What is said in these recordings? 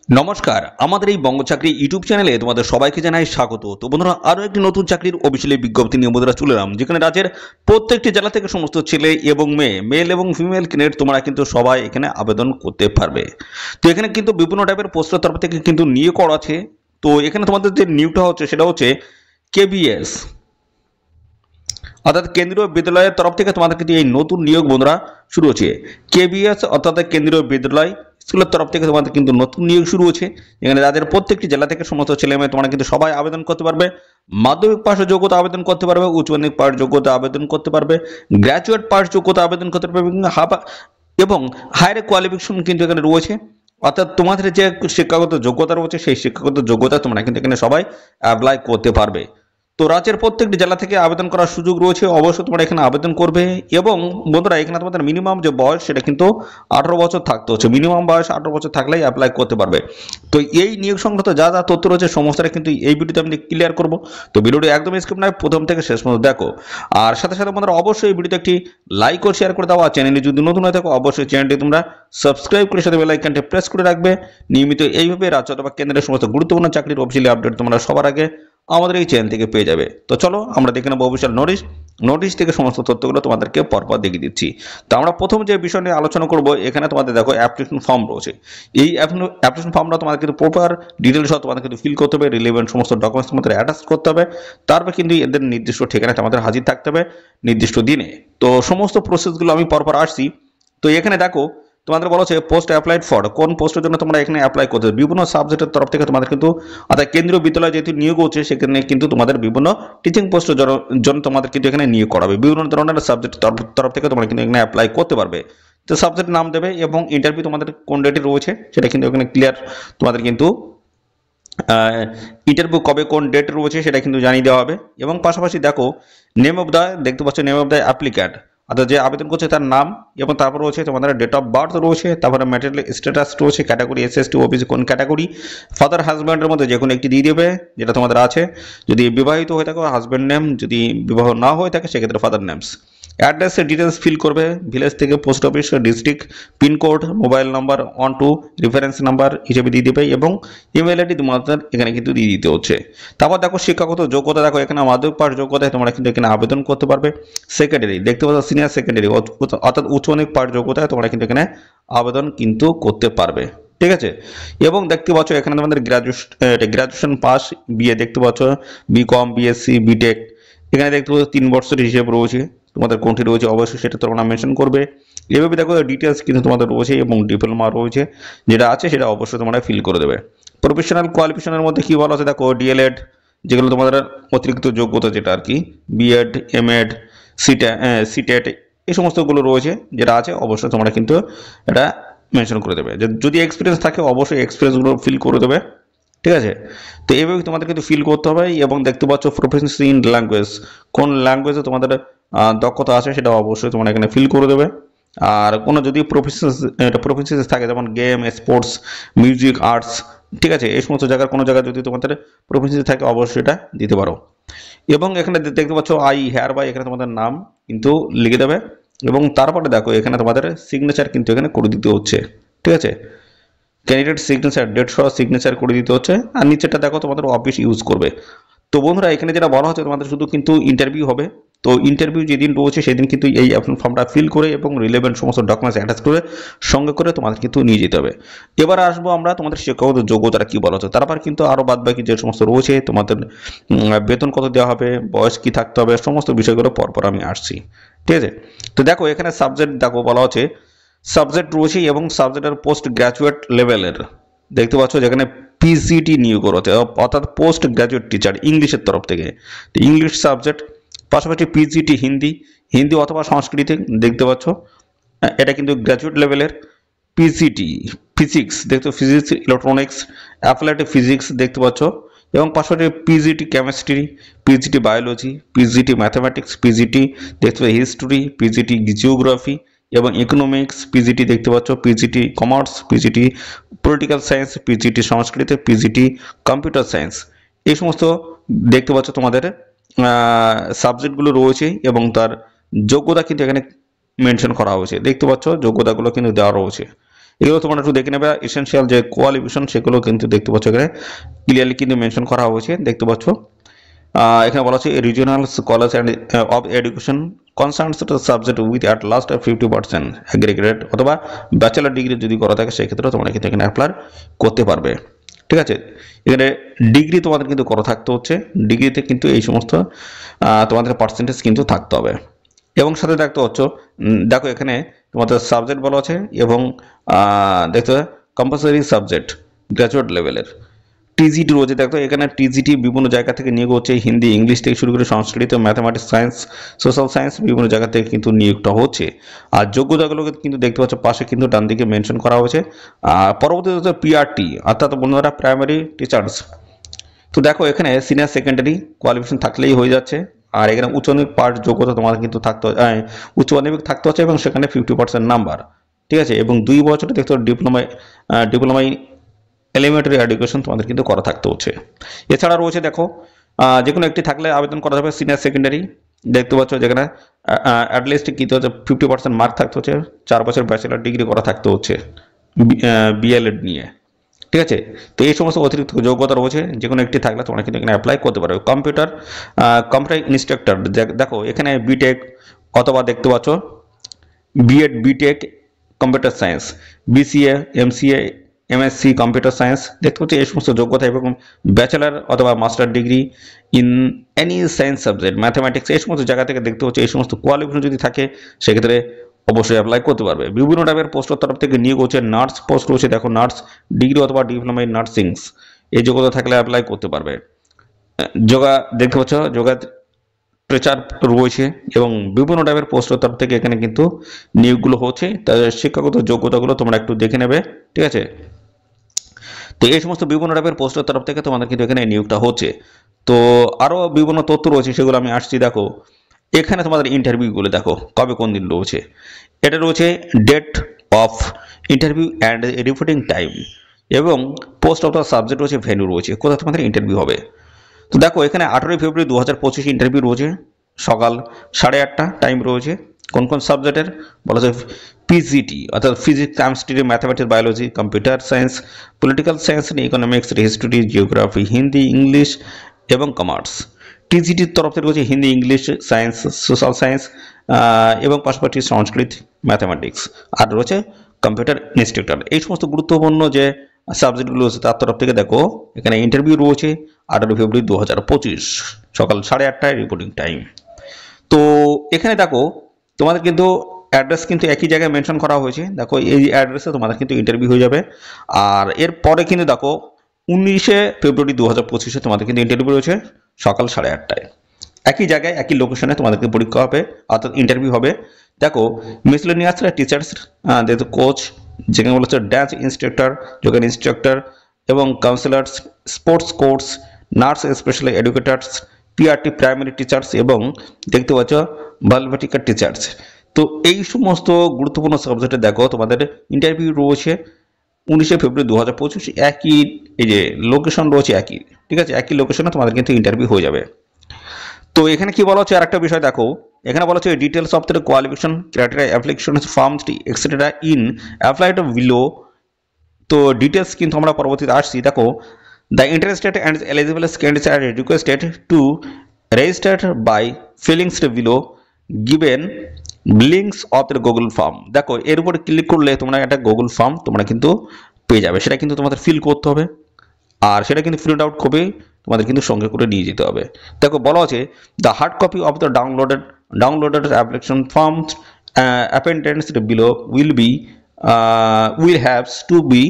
নমস্কার, আমাদের এই বঙ্গ চাকরি ইউটিউব চ্যানেলে তোমাদের সবাইকে জানাই স্বাগত। তো বন্ধুরা, আরও একটি নতুন চাকরির অফিসিয়ালি বিজ্ঞপ্তি নিয়ে বন্ধুরা চলে এলাম, যেখানে রাজ্যের প্রত্যেকটি জেলা থেকে সমস্ত ছেলে এবং মেয়ে, মেল এবং ফিমেল ক্যান্ডিডেট তোমরা কিন্তু সবাই এখানে আবেদন করতে পারবে। তো এখানে কিন্তু বিভিন্ন টাইপের পোস্টের তরফ থেকে কিন্তু নিয়োগ করা আছে। তো এখানে তোমাদের যে নিয়োগটা হচ্ছে সেটা হচ্ছে কেবিএস, অর্থাৎ কেন্দ্রীয় বিদ্যালয়ের তরফ থেকে তোমাদের কিন্তু এই নতুন নিয়োগ বন্ধুরা শুরু হচ্ছে। কেবিএস অর্থাৎ কেন্দ্রীয় বিদ্যালয় স্কুলের তরফ থেকে তোমাদের কিন্তু নতুন নিয়োগ শুরু হচ্ছে। এখানে রাজ্যের প্রত্যেকটি জেলা থেকে সমস্ত ছেলে মেয়ে তোমরা কিন্তু সবাই আবেদন করতে পারবে। মাধ্যমিক পাশের যোগ্যতা আবেদন করতে পারবে, উচ্চ মাধ্যমিক পাশ যোগ্যতা আবেদন করতে পারবে, গ্র্যাজুয়েট পাশ যোগ্যতা আবেদন করতে পারবে এবং হায়ার কোয়ালিফিকেশন কিন্তু এখানে রয়েছে। অর্থাৎ তোমাদের যে শিক্ষাগত যোগ্যতা রয়েছে সেই শিক্ষাগত যোগ্যতা তোমরা কিন্তু এখানে সবাই অ্যাপ্লাই করতে পারবে। তো রাজ্যের প্রত্যেকটি জেলা থেকে আবেদন করার সুযোগ রয়েছে, অবশ্যই তোমরা এখানে আবেদন করবে। এবং বন্ধুরা, এখানে তোমাদের মিনিমাম যে বয়স সেটা কিন্তু 18 বছর থাকতে হচ্ছে। মিনিমাম বয়স 18 বছর থাকলেই অ্যাপ্লাই করতে পারবে। তো এই নিয়োগ সংক্রান্ত যা যা তথ্য রয়েছে সমস্তটা কিন্তু এই ভিডিওতে আমি ক্লিয়ার করব। তো ভিডিওটি একদম স্কিপ নয়, প্রথম থেকে শেষ পর্যন্ত দেখো। আর সাথে সাথে বন্ধুরা, অবশ্যই এই ভিডিওতে একটি লাইক ও শেয়ার করে দাও। আর চ্যানেলে যদি নতুন হয়ে থাকো অবশ্যই চ্যানেলটি তোমরা সাবস্ক্রাইব করে সাথে বেল আইকনটি প্রেস করে রাখবে। নিয়মিত এইভাবে রাজ্য অথবা কেন্দ্রের সমস্ত গুরুত্বপূর্ণ চাকরির অফিসিয়ালি আপডেট তোমরা সবার আগে আমাদের এই চ্যানেল থেকে পেয়ে যাবে। তো চলো আমরা দেখে নেবো অফিসিয়াল নোটিশ থেকে সমস্ত তথ্যগুলো তোমাদেরকে পরপর দেখিয়ে দিচ্ছি। তো আমরা প্রথম যে বিষয় নিয়ে আলোচনা করব, এখানে তোমাদের দেখো অ্যাপ্লিকেশন ফর্ম রয়েছে। এই অ্যাপ্লিকেশন ফর্মটা তোমাদের কিন্তু প্রপার ডিটেলস সহ তোমাদের কিন্তু ফিল করতে হবে, রিলেভেন্ট সমস্ত ডকুমেন্টস তোমাদের অ্যাটাচ করতে হবে। তারপর কিন্তু এদের নির্দিষ্ট ঠিকানায় তোমাদের হাজির থাকতে হবে নির্দিষ্ট দিনে। তো সমস্ত প্রসেসগুলো আমি পরপর আসছি। তো এখানে দেখো তোমাদের বলা হচ্ছে পোস্ট অ্যাপ্লাইড ফর, কোন পোস্টের জন্য তোমরা এখানে অ্যাপ্লাই করতে হবে। বিভিন্ন সাবজেক্টের তরফ থেকে তোমাদের কিন্তু, অর্থাৎ কেন্দ্রীয় বিদ্যালয় যেহেতু নিয়োগ হচ্ছে সেখানে কিন্তু তোমাদের বিভিন্ন টিচিং পোস্টের জন্য তোমাদের কিন্তু এখানে নিয়োগ করাবে। বিভিন্ন ধরনের সাবজেক্টের তরফ থেকে তোমরা কিন্তু এখানে অ্যাপ্লাই করতে পারবে। তো সাবজেক্ট নাম দেবে এবং ইন্টারভিউ তোমাদের কোন ডেটে রয়েছে সেটা কিন্তু এখানে ক্লিয়ার তোমাদের কিন্তু ইন্টারভিউ কবে কোন ডেট রয়েছে সেটা কিন্তু জানিয়ে দেওয়া হবে। এবং পাশাপাশি দেখো নেম অফ দ্য, দেখতে পাচ্ছ নেম অফ দ্য অ্যাপ্লিক্যান্ট, অর্থাৎ যে আবেদন করছে তার নাম, এবং তারপর রয়েছে তোমাদের ডেট অফ বার্থ রয়েছে, তারপরে ম্যাটেরিয়াল স্ট্যাটাস রয়েছে, ক্যাটাগরি এসএসটি ওবিসি কোন ক্যাটাগরি, ফাদার হাজব্যান্ডের মধ্যে যে কোনো একটি দিয়ে দেবে যেটা তোমাদের আছে। যদি বিবাহিত হয়ে থাকো হাজব্যান্ড নেম, যদি বিবাহ না হয়ে থাকে সেক্ষেত্রে ফাদার নেমস। অ্যাড্রেসের ডিটেলস ফিল করবে, ভিলেজ থেকে post office, district, pincode, mobile number 12 reference number হিসেবে দিয়ে দেবে, এবং ইমেল আইডি তোমাদের এখানে কিন্তু দিয়ে দিতে হচ্ছে। তারপর দেখো শিক্ষাগত যোগ্যতা, দেখো এখানে মাধ্যমিক পাশ যোগ্যতায় তোমরা কিন্তু এখানে আবেদন করতে পারবে। সেকেন্ডারি দেখতে পাচ্ছ সিনিয়র সেকেন্ডারি, অর্থাৎ উচ্চ মাধ্যমিক পাশ যোগ্যতায় তোমরা কিন্তু এখানে আবেদন কিন্তু করতে পারবে। ঠিক আছে। এবং দেখতে পাচ্ছ এখানে তোমাদের গ্রাজুয়েশন পাস, বিএ দেখতে পাচ্ছ, বিকম, বিএসসি, বিটেক, এখানে দেখতে পাচ্ছ 3 বছরের হিসেব রয়েছে। তোমাদের কোনটি রয়েছে অবশ্যই সেটা তোমরা মেনশন করবে। এভাবে দেখো ডিটেলস কিন্তু তোমাদের রয়েছে, এবং ডিপ্লোমা রয়েছে যেটা আছে সেটা অবশ্যই তোমরা ফিল করে দেবে। প্রফেশনাল কোয়ালিফিকেশনের মধ্যে কি বলা আছে দেখো, ডিএলএড, যেগুলো তোমাদের অতিরিক্ত যোগ্যতা যেটা আর কি, বিএড, এমএড, সিটেট, এই সমস্তগুলো রয়েছে যেটা আছে অবশ্যই তোমরা কিন্তু এটা মেনশন করে দেবে। যদি এক্সপিরিয়েন্স থাকে অবশ্যই এক্সপিরিয়েন্সগুলো ফিল করে দেবে। ঠিক আছে। তো এইভাবে তোমাদের কিন্তু ফিল করতে হবে। এবং দেখতে পাচ্ছ প্রফেশনাল ইন ল্যাঙ্গুয়েজ, কোন ল্যাঙ্গুয়েজে তোমাদের দক্ষতা আছে সেটা অবশ্যই তোমরা এখানে ফিল করে দেবে। আর কোনো যদি প্রফেশনাল থাকে, যেমন গেম, স্পোর্টস, মিউজিক, আর্টস, ঠিক আছে, এই সমস্ত জায়গার কোনো জায়গায় যদি তোমাদের প্রফেশনাল থাকে অবশ্যই এটা দিতে পারো। এবং এখানে দেখতে পাচ্ছ আই হেয়ার বাই, এখানে তোমাদের নাম কিন্তু লিখে দেবে। এবং তারপরে দেখো এখানে তোমাদের সিগনেচার কিন্তু এখানে করে দিতে হচ্ছে। ঠিক আছে, ক্যান্ডিডেট সিগনেচার, ডেট সহ সিগনেচার করে দিতে হচ্ছে। আর নিচেটা দেখো তোমাদের অফিস ইউজ করবে। তো বন্ধুরা, এখানে যেটা বলা হচ্ছে তোমাদের শুধু কিন্তু ইন্টারভিউ হবে। তো ইন্টারভিউ যেদিন রয়েছে সেদিন কিন্তু এই ফর্মটা ফিল করে এবং রিলেভেন্ট সমস্ত ডকুমেন্টস অ্যাটাচ করে সঙ্গে করে তোমাদের কিন্তু নিয়ে যেতে হবে। এবার আসবো আমরা তোমাদের শিক্ষাগত যোগ্যতাটা কি বলা হচ্ছে, তারপর কিন্তু আরও বাদবাকি যে সমস্ত রয়েছে, তোমাদের বেতন কত দেওয়া হবে, বয়স কি থাকতে হবে, সমস্ত বিষয়গুলো পরপর আমি আসছি। ঠিক আছে। তো দেখো এখানে সাবজেক্ট দেখো বলা হচ্ছে, সাবজেক্ট রয়েছে এবং সাবজেক্টের পোস্ট গ্র্যাজুয়েট লেভেলের দেখতে পাচ্ছ, যেখানে পিজিটি নিয়োগ করতে, অর্থাৎ পোস্ট গ্র্যাজুয়েট টিচার ইংলিশের তরফ থেকে। তো ইংলিশ সাবজেক্ট, পাশাপাশি পিজিটি হিন্দি, হিন্দি অথবা সংস্কৃতি দেখতে পাচ্ছ, এটা কিন্তু গ্র্যাজুয়েট লেভেলের। পিজিটি ফিজিক্স দেখতে, ফিজিক্স, ইলেকট্রনিক্স, অ্যাপ্লাইড ফিজিক্স দেখতে পাচ্ছ, এবং পাশাপাশি PGT chemistry, PGT biology, PGT mathematics, PGT দেখতে পাচ্ছ হিস্ট্রি, পিজিটি জিওগ্রাফি এবং ইকোনমিক্স, পিজিটি দেখতে পাচ্ছ, PGT commerce, PGT political science, PGT সংস্কৃতি, পিজিটি কম্পিউটার সায়েন্স, এই সমস্ত দেখতে পাচ্ছ তোমাদের সাবজেক্টগুলো রয়েছে। এবং তার যোগ্যতা কিন্তু এখানে মেনশন করা হয়েছে, দেখতে পাচ্ছ যোগ্যতাগুলো কিন্তু দেওয়া রয়েছে। এগুলো তোমরা একটু দেখে নেবে। এসেনশিয়াল যে কোয়ালিফিকেশন সেগুলো কিন্তু দেখতে পাচ্ছ এখানে ক্লিয়ারলি কিন্তু মেনশন করা হয়েছে, দেখতে পাচ্ছ। এখানে বলা হচ্ছে regional college and of education concerns subject with at last 50% aggregated অথবা ব্যাচেলার ডিগ্রি যদি করা থাকে সেক্ষেত্রে তোমরা কিন্তু এখানে অ্যাপ্লাই করতে পারবে, ঠিক আছে। এখানে ডিগ্রি তোমাদের কিন্তু করা থাকতে হচ্ছে, ডিগ্রিতে কিন্তু এই সমস্ত তোমাদের পার্সেন্টেজ কিন্তু থাকতে হবে। এবং সাথে দেখতে হচ্ছে দেখো এখানে তোমাদের সাবজেক্ট বলা আছে এবং দেখতে কম্পালসারি সাবজেক্ট গ্র্যাজুয়েট লেভেলের টিজিটি রয়েছে। দেখো এখানে টিজিটি বিভিন্ন জায়গা থেকে নিয়োগ হচ্ছে, হিন্দি ইংলিশ থেকে শুরু করে সংস্কৃত ম্যাথামেটিক্স সায়েন্স সোশ্যাল সায়েন্স বিভিন্ন জায়গা থেকে কিন্তু নিয়োগটা হচ্ছে। আর যোগ্যতাগুলোকে কিন্তু দেখতে পাচ্ছ পাশে কিন্তু ডান দিকে মেনশন করা হয়েছে। আর পরবর্তীতে পিআরটি অর্থাৎ বন্ধুরা প্রাইমারি টিচার্স। তো দেখো এখানে সিনিয়র সেকেন্ডারি কোয়ালিফিকেশন থাকলেই হয়ে যাচ্ছে। আর এখানে উচ্চ মাধ্যমিক পাঠ যোগ্যতা তোমাদের কিন্তু থাকতে উচ্চ মাধ্যমিক থাকতে হচ্ছে এবং সেখানে 50% নাম্বার, ঠিক আছে। এবং 2 বছরে দেখতে ডিপ্লোমা এলিমেন্টারি এডুকেশন তোমাদের কিন্তু করা থাকতে হচ্ছে। এছাড়া রয়েছে দেখো যে কোনো একটি থাকলে আবেদন করা যাবে। সিনিয়র সেকেন্ডারি দেখতে পাচ্ছ যেখানে অ্যাটলিস্ট কী হচ্ছে 50% মার্ক থাকতে হচ্ছে, 4 বছর ব্যাচেলার ডিগ্রি করা থাকতে হচ্ছে বিএলএড নিয়ে, ঠিক আছে। তো এই সমস্ত অতিরিক্ত যোগ্যতা রয়েছে, যে কোনো একটি থাকলে তোমরা কিন্তু এখানে অ্যাপ্লাই করতে পারো। কম্পিউটার ইনস্ট্রাক্টর দেখো এখানে বিটেক অথবা দেখতে পাচ্ছ B Ed B Tech computer science, BCA MCA MSc computer science দেখতে পাচ্ছি এই সমস্ত যোগ্যতা এবং ব্যাচেলার অথবা master degree in any science subject mathematics এই সমস্ত জায়গা থেকে দেখতে হচ্ছে এই সমস্ত কোয়ালিফিকেশন যদি থাকে সেক্ষেত্রে অবশ্যই অ্যাপ্লাই করতে পারবে। বিভিন্ন টাইপের পোস্টের তরফ থেকে নিয়োগ হচ্ছে। নার্স পোস্ট রয়েছে, দেখো নার্স ডিগ্রি অথবা ডিপ্লোমা ইন নার্সিংস এই যোগ্যতা থাকলে অ্যাপ্লাই করতে পারবে। যোগা দেখতে পাচ্ছ যোগা টিচার রয়েছে এবং বিভিন্ন টাইপের পোস্টের তরফ থেকে এখানে কিন্তু নিয়োগগুলো হচ্ছে। তাদের শিক্ষাগত যোগ্যতাগুলো তোমরা একটু দেখে নেবে, ঠিক আছে। তো এই সমস্ত বিভিন্ন টাইপের পোস্টের তরফ থেকে তোমাদের কিন্তু এখানে নিয়োগটা হচ্ছে। তো আরও বিভিন্ন তথ্য রয়েছে সেগুলো আমি আসছি। দেখো এখানে তোমাদের ইন্টারভিউগুলো দেখো কবে কোন দিন রয়েছে, এটা রয়েছে date of interview and reporting time এবং পোস্ট অফ দ্য সাবজেক্ট রয়েছে, ভেন্যু রয়েছে, কোথায় তোমাদের ইন্টারভিউ হবে। তো দেখো এখানে 18 ফেব্রুয়ারি 2025 ইন্টারভিউ রয়েছে, সকাল 8:30 টাইম রয়েছে। কোন কোন সাবজেক্টের বলা যায় পিজিটি অর্থাৎ physics chemistry mathematics biology computer science political science economics history geography Hindi English এবং কমার্স। টিজিটির তরফ থেকে রয়েছে Hindi English science social science এবং পাশাপাশি সংস্কৃত ম্যাথামেটিক্স আর রয়েছে কম্পিউটার ইনস্ট্রাক্টর। এই সমস্ত গুরুত্বপূর্ণ যে সাবজেক্টগুলো রয়েছে তার তরফ থেকে দেখো এখানে ইন্টারভিউ রয়েছে 18 ফেব্রুয়ারি 2025 সকাল 8:30 রিপোর্টিং টাইম। তো এখানে দেখো তোমাদের কিন্তু অ্যাড্রেস কিন্তু একই জায়গায় মেনশন করা হয়েছে, দেখো এই অ্যাড্রেসে তোমাদের কিন্তু ইন্টারভিউ হয়ে যাবে। আর এরপরে কিন্তু দেখো 19 ফেব্রুয়ারি 2025 তোমাদের কিন্তু ইন্টারভিউ রয়েছে সকাল 8:30 একই জায়গায় একই লোকেশনে তোমাদেরকে পরীক্ষা হবে অর্থাৎ ইন্টারভিউ হবে। দেখো মিসলেনিয়াস টিচার্স দেখো কোচ যেখানে বলেছে ড্যান্স ইনস্ট্রাক্টর যোগা ইনস্ট্রাক্টর এবং councillors sports coach nurse special educators PRT primary teachers এবং দেখতে পাচ্ছ বায়োলজিক্যাল টিচার্স। তো এই সমস্ত গুরুত্বপূর্ণ সাবজেক্টে দেখো তোমাদের ইন্টারভিউ রয়েছে 19 ফেব্রুয়ারি 2025 একই এই যে লোকেশন রয়েছে একই, ঠিক আছে, একই লোকেশনে তোমাদের কিন্তু ইন্টারভিউ হয়ে যাবে। তো এখানে কি বলা হচ্ছে আরেকটা বিষয় দেখো এখানে বলা হচ্ছে details of the qualification criteria application forms etcetera in applied below. তো ডিটেলস কিন্তু আমরা পরবর্তীতে আসছি। দেখো the interested and eligible candidates are requested to register by fillings below given links of the Google form. দেখো এর উপরে ক্লিক করলে তোমরা একটা গুগল ফর্ম তোমরা কিন্তু পেয়ে যাবে, সেটা কিন্তু তোমাদের ফিল করতে হবে আর সেটা কিন্তু প্রিন্ট আউট কপি তোমাদের কিন্তু সঙ্গে করে নিয়ে যেতে হবে। দেখো বলা আছে the hard copy of the downloaded application form appended below will have to be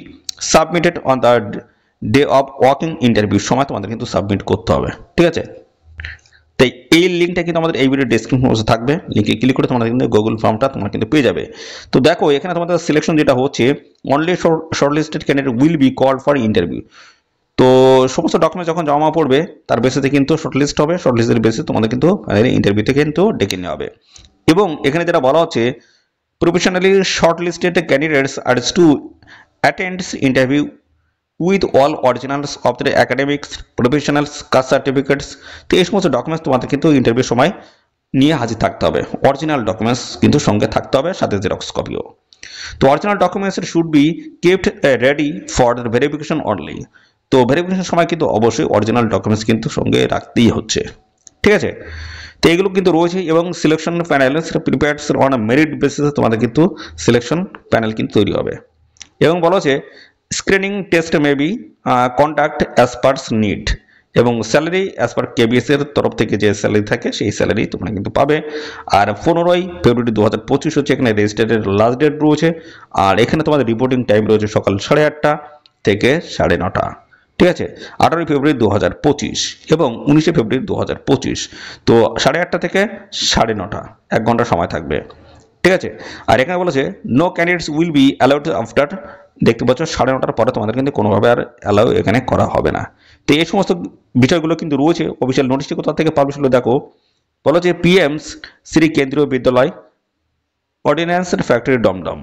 submitted on the day of walking interview সময় তোমাদের কিন্তু সাবমিট করতে হবে, ঠিক আছে। তাই এই লিঙ্কটা কিন্তু আমাদের এই ভিডিও ডেসক্রিপশন বক্সে থাকবে, লিঙ্কে ক্লিক করে তোমরা কিন্তু গুগল ফর্মটা তোমরা কিন্তু পেয়ে যাবে। তো দেখো এখানে তোমাদের সিলেকশন যেটা হচ্ছে only shortlisted candidate will be called for interview. তো সমস্ত ডকুমেন্ট যখন জমা পড়বে তার বেসিসে কিন্তু শর্টলিস্ট হবে, শর্টলিস্টের বেসিসে তোমাদের কিন্তু ইন্টারভিউতে কিন্তু ডেকে নেওয়া হবে। এবং এখানে যেটা বলা হচ্ছে professionally shortlisted candidates are to attend interview with all originals of their academics professionals caste certificates। তো এই সমস্ত ডকুমেন্টস তোমাদের কিন্তু ইন্টারভিউ সময় নিয়ে হাজির থাকতে হবে, অরিজিনাল ডকুমেন্টস কিন্তু সঙ্গে থাকতে হবে সাথে জেরক্স কপিও। তো original documents should be kept ready for verification only. তো ভেরিফিকেশন সময় কিন্তু অবশ্যই অরিজিনাল ডকুমেন্টস কিন্তু সঙ্গে রাখতেই হচ্ছে, ঠিক আছে। তো এগুলো কিন্তু রয়েছে এবং selection panel prepares on a merit বেসিসে তোমাদের কিন্তু সিলেকশন প্যানেল কিন্তু তৈরি হবে। এবং বলা হচ্ছে screening test may be conduct as per need, এবং স্যালারি অ্যাজ পার কেবিএস এর তরফ থেকে যে স্যালারি থাকে সেই স্যালারি তোমরা কিন্তু পাবে। আর 15ই ফেব্রুয়ারি 2025 হচ্ছে এখানে রেজিস্ট্রেটের লাস্ট ডেট রয়েছে। আর এখানে তোমাদের রিপোর্টিং টাইম রয়েছে সকাল 8:30 থেকে 9:30, ঠিক আছে। 18ই ফেব্রুয়ারি 2025 এবং 19শে ফেব্রুয়ারি 2025। তো 8:30 থেকে 9:30 1 ঘন্টা সময় থাকবে, ঠিক আছে। আর এখানে বলেছে no candidates will be allowed after, দেখতে পাচ্ছ 9:30টার পরে তোমাদের কিন্তু কোনোভাবে আর অ্যালাউ এখানে করা হবে না। তো এই সমস্ত বিষয়গুলো কিন্তু রয়েছে। অফিসিয়াল নোটিশটি কোথা থেকে পাবলিশ হলো দেখো, বলো যে পিএমস শ্রী কেন্দ্রীয় বিদ্যালয় অর্ডিন্যান্স ফ্যাক্টরি দমদম,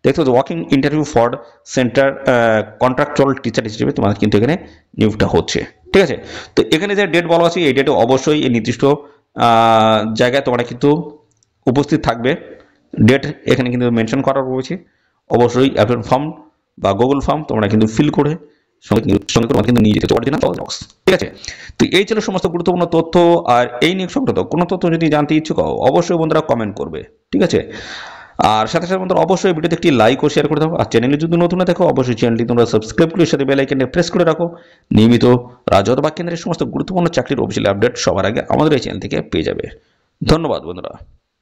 দেখতে পাচ্ছ walking interview for centre contractual teacher হিসেবে তোমাদের কিন্তু এখানে নিয়োগটা হচ্ছে, ঠিক আছে। তো এখানে যে ডেট বলা আছে এই ডেটে অবশ্যই এই নির্দিষ্ট জায়গায় তোমরা কিন্তু উপস্থিত থাকবে। ডেট এখানে কিন্তু মেনশন করা রয়েছে। অবশ্যই অ্যাপ্লিকেশন ফর্ম বা গুগল ফর্ম তোমরা কিন্তু ফিল করে সঙ্গে তোমার কিন্তু নিয়ে যেতে অরিজিনাল বক্স, ঠিক আছে। তো এই ছিল সমস্ত গুরুত্বপূর্ণ তথ্য। আর এই নিয়োগ সংক্রান্ত কোনো তথ্য যদি জানতে ইচ্ছুক হও অবশ্যই বন্ধুরা কমেন্ট করবে, ঠিক আছে। আর সাথে সাথে বন্ধুরা অবশ্যই ভিডিওতে একটি লাইক ও শেয়ার করে দাও। আর চ্যানেলে যদি নতুন না দেখো অবশ্যই চ্যানেলটি তোমরা সাবস্ক্রাইব করে সাথে বেল আইকনে প্রেস করে রাখো। নিয়মিত রাজস্ব বা কেন্দ্রের সমস্ত গুরুত্বপূর্ণ চাকরির অফিসিয়াল আপডেট সবার আগে আমাদের এই চ্যানেল থেকে পেয়ে যাবে। ধন্যবাদ বন্ধুরা।